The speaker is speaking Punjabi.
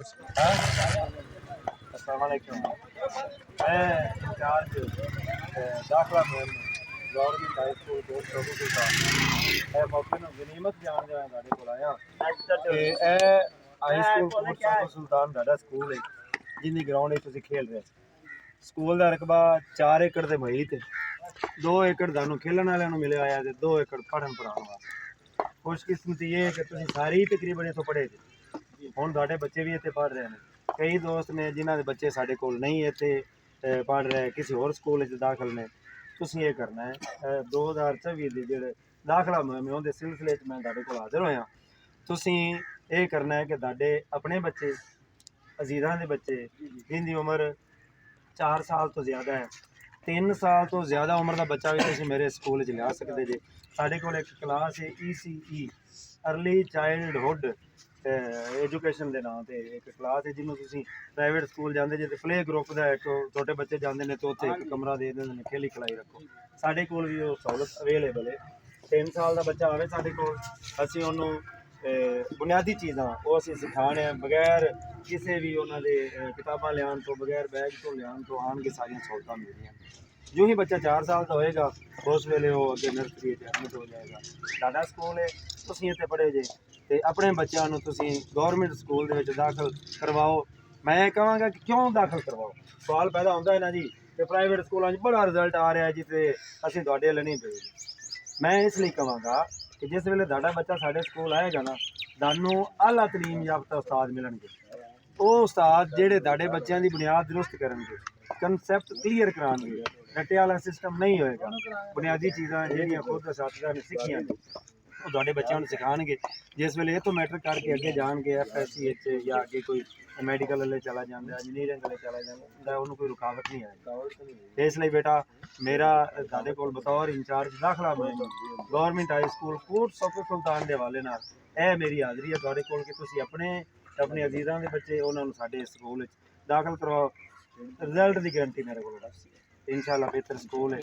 अस्सलामुअलैकुम। मैं इंचार्ज दाखिला government high school Kot Shobhu Sultan मौके में गनीमत जान देना साढ़े को आया हाई स्कूल कोट शोभू सुल्तान साਡਾ ਸਕੂਲ है जिंदी ग्राउंड तुम खेल रहे ਸਕੂਲ ਦਾ ਰਕਬਾ 4 ਏਕੜ ਦੇ ਮਈ ਤੇ 2 ਏਕੜ ਤੁਹਾਨੂੰ ਖੇਲਣ ਵਾਲਿਆਂ ਨੂੰ ਮਿਲਿਆ ਆਇਆ ਤੇ 2 ਏਕੜ ਪੜ੍ਹਨ ਪੜਾਉਣ ਵਾਸਤੇ। ਖੁਸ਼ਕਿਸਮਤੀ ਇਹ ਕਿ ਤੁਸੀਂ ਸਾਰੇ ਹੀ ਤਕਰੀਬਨ ਇੱਥੋਂ ਪੜ੍ਹੇ ਜੀ। ਹੁਣ ਤੁਹਾਡੇ ਬੱਚੇ ਵੀ ਇੱਥੇ ਪੜ੍ਹ ਰਹੇ ਨੇ। ਕਈ ਦੋਸਤ ਨੇ ਜਿਨ੍ਹਾਂ ਦੇ ਬੱਚੇ ਸਾਡੇ ਕੋਲ ਨਹੀਂ ਇੱਥੇ ਪੜ੍ਹ ਰਹੇ, ਕਿਸੇ ਹੋਰ ਸਕੂਲ ਵਿੱਚ ਦਾਖਲ ਨੇ। ਤੁਸੀਂ ਇਹ ਕਰਨਾ ਹੈ 2024 ਦੇ ਜਿਹੜੇ ਦਾਖਲਾ ਮੁਹਿੰਮ ਉਹਦੇ ਸਿਲਸਿਲੇ 'ਚ ਮੈਂ ਤੁਹਾਡੇ ਕੋਲ ਹਾਜ਼ਰ ਹੋਇਆ। ਤੁਸੀਂ ਇਹ ਕਰਨਾ ਹੈ ਕਿ ਤੁਹਾਡੇ ਆਪਣੇ ਬੱਚੇ ਅਜ਼ੀਜ਼ਾਂ ਦੇ ਬੱਚੇ ਜਿਨ੍ਹਾਂ ਦੀ ਉਮਰ 4 ਸਾਲ ਤੋਂ ਜ਼ਿਆਦਾ ਹੈ, 3 ਸਾਲ ਤੋਂ ਜ਼ਿਆਦਾ ਉਮਰ ਦਾ ਬੱਚਾ ਵੀ ਤੁਸੀਂ ਮੇਰੇ ਸਕੂਲ 'ਚ ਲਿਆ ਸਕਦੇ ਜੇ। ਸਾਡੇ ਕੋਲ ਇੱਕ ਕਲਾਸ ਹੈ ECE अर्ली ਚਾਈਲਡਹੁੱਡ एजुकेशन ਦੇ ਨਾਂ ਤੇ ਇੱਕ ਕਲਾਸ ਹੈ ਜਿਹਨੂੰ ਤੁਸੀਂ ਪ੍ਰਾਈਵੇਟ ਸਕੂਲ ਜਾਂਦੇ ਜੇ ਤੇ ਪਲੇ ਗਰੁੱਪ ਦਾ ਇੱਕ ਛੋਟੇ ਬੱਚੇ ਜਾਂਦੇ ਨੇ ਤੇ ਉੱਥੇ ਇੱਕ ਕਮਰਾ ਦੇ ਦਿੰਦੇ ਨੇ, ਖੇਲੀ ਖਿਲਾਈ ਰੱਖੋ। ਸਾਡੇ ਕੋਲ ਵੀ ਉਹ ਸਹੂਲਤ ਅਵੇਲੇਬਲ ਹੈ। 3 ਸਾਲ ਦਾ ਬੱਚਾ ਆਵੇ ਸਾਡੇ ਕੋਲ, ਅਸੀਂ ਉਹਨੂੰ ਬੁਨਿਆਦੀ ਚੀਜ਼ਾਂ ਉਹ ਅਸੀਂ ਸਿਖਾਉਣੇ ਬਗੈਰ ਕਿਸੇ ਵੀ ਉਹਨਾਂ ਦੇ ਕਿਤਾਬਾਂ ਲਿਆਉਣ ਤੋਂ, ਬਗੈਰ ਬੈਗ ਤੋਂ ਲਿਆਉਣ ਤੋਂ ਆਉਣਗੇ ਸਾਰੀਆਂ ਸਹੂਲਤਾਂ ਮਿਲਦੀਆਂ। ਜੋ ਹੀ ਬੱਚਾ 4 ਸਾਲ ਦਾ ਹੋਏਗਾ ਉਸ ਵੇਲੇ ਉਹ ਅੱਗੇ ਨਰਸਰੀ 'ਚ ਐਡਮਿਟ ਹੋ ਜਾਏਗਾ। ਸਾਡਾ ਸਕੂਲ ਹੈ, ਤੁਸੀਂ ਇੱਥੇ ਪੜ੍ਹੇ ਜੇ ਤੇ ਆਪਣੇ ਬੱਚਿਆਂ ਨੂੰ ਤੁਸੀਂ ਗੌਰਮੈਂਟ ਸਕੂਲ ਦੇ ਵਿੱਚ ਦਾਖਲ ਕਰਵਾਓ। ਮੈਂ ਕਹਾਂਗਾ ਕਿ ਕਿਉਂ ਦਾਖਲ ਕਰਵਾਓ। ਸਵਾਲ ਪੈਦਾ ਹੁੰਦਾ ਹੈ ਨਾ ਜੀ ਕਿ ਪ੍ਰਾਈਵੇਟ ਸਕੂਲਾਂ 'ਚ ਬੜਾ ਰਿਜ਼ਲਟ ਆ ਰਿਹਾ ਜੀ ਤੇ ਅਸੀਂ ਤੁਹਾਡੇ ਵੱਲ ਨਹੀਂ ਭੇਜਦੇ। ਮੈਂ ਇਸ ਲਈ ਕਹਾਂਗਾ ਕਿ ਜਿਸ ਵੇਲੇ ਤੁਹਾਡਾ ਬੱਚਾ ਸਾਡੇ ਸਕੂਲ ਆਏਗਾ ਨਾ, ਤੁਹਾਨੂੰ ਆਲਾ ਤਲੀਮ ਯਾਫਤਾ ਉਸਤਾਦ ਮਿਲਣਗੇ। ਉਹ ਉਸਤਾਦ ਜਿਹੜੇ ਤੁਹਾਡੇ ਬੱਚਿਆਂ ਦੀ ਬੁਨਿਆਦ ਦਰੁਸਤ ਕਰਨਗੇ, ਕਨਸੈਪਟ ਕਲੀਅਰ ਕਰਾਉਣਗੇ। ਰੱਟੇ ਵਾਲਾ ਸਿਸਟਮ ਨਹੀਂ ਹੋਏਗਾ। ਬੁਨਿਆਦੀ ਚੀਜ਼ਾਂ ਜਿਹੜੀਆਂ ਖੁਦ ਅਸਾਤਿਜ਼ਾ ਨੇ ਸਿੱਖੀਆਂ ਨੇ ਉਹ ਤੁਹਾਡੇ ਬੱਚਿਆਂ ਨੂੰ ਸਿਖਾਉਣਗੇ। ਜਿਸ ਵੇਲੇ ਇਹ ਤੋਂ ਮੈਟਰਿਕ ਕਰਕੇ ਅੱਗੇ ਜਾਣਗੇ FSC ਵਿੱਚ ਜਾਂ ਅੱਗੇ ਕੋਈ ਮੈਡੀਕਲ ਵਾਲੇ ਚਲਾ ਜਾਂਦਾ, ਇੰਜੀਨੀਅਰਿੰਗ ਵਾਲੇ ਚਲਾ ਜਾਂਦਾ, ਉਹਨੂੰ ਕੋਈ ਰੁਕਾਵਟ ਨਹੀਂ ਆਏਗੀ। ਇਸ ਲਈ ਬੇਟਾ ਮੇਰਾ ਤੁਹਾਡੇ ਕੋਲ ਬਤੌਰ ਇੰਚਾਰਜ ਦਾਖਲਾ ਮੁਹਿੰਮ ਗੌਰਮੈਂਟ ਹਾਈ ਸਕੂਲ ਕੋਟ ਸ਼ੋਭੂ ਸੁਲਤਾਨ ਦੇ ਹਵਾਲੇ ਨਾਲ ਇਹ ਮੇਰੀ ਹਾਜ਼ਰੀ ਹੈ ਤੁਹਾਡੇ ਕੋਲ ਕਿ ਤੁਸੀਂ ਆਪਣੇ ਅਜ਼ੀਜ਼ਾਂ ਦੇ ਬੱਚੇ ਉਹਨਾਂ ਨੂੰ ਸਾਡੇ ਸਕੂਲ ਵਿੱਚ ਦਾਖਲ ਕਰਵਾਓ। ਰਿਜ਼ਲਟ ਦੀ ਗਰੰਟੀ ਮੇਰੇ ਕੋਲ ਇੰਸ਼ਾਅੱਲਾ ਬਿਹਤਰ ਸਕੂਲ ਹੈ।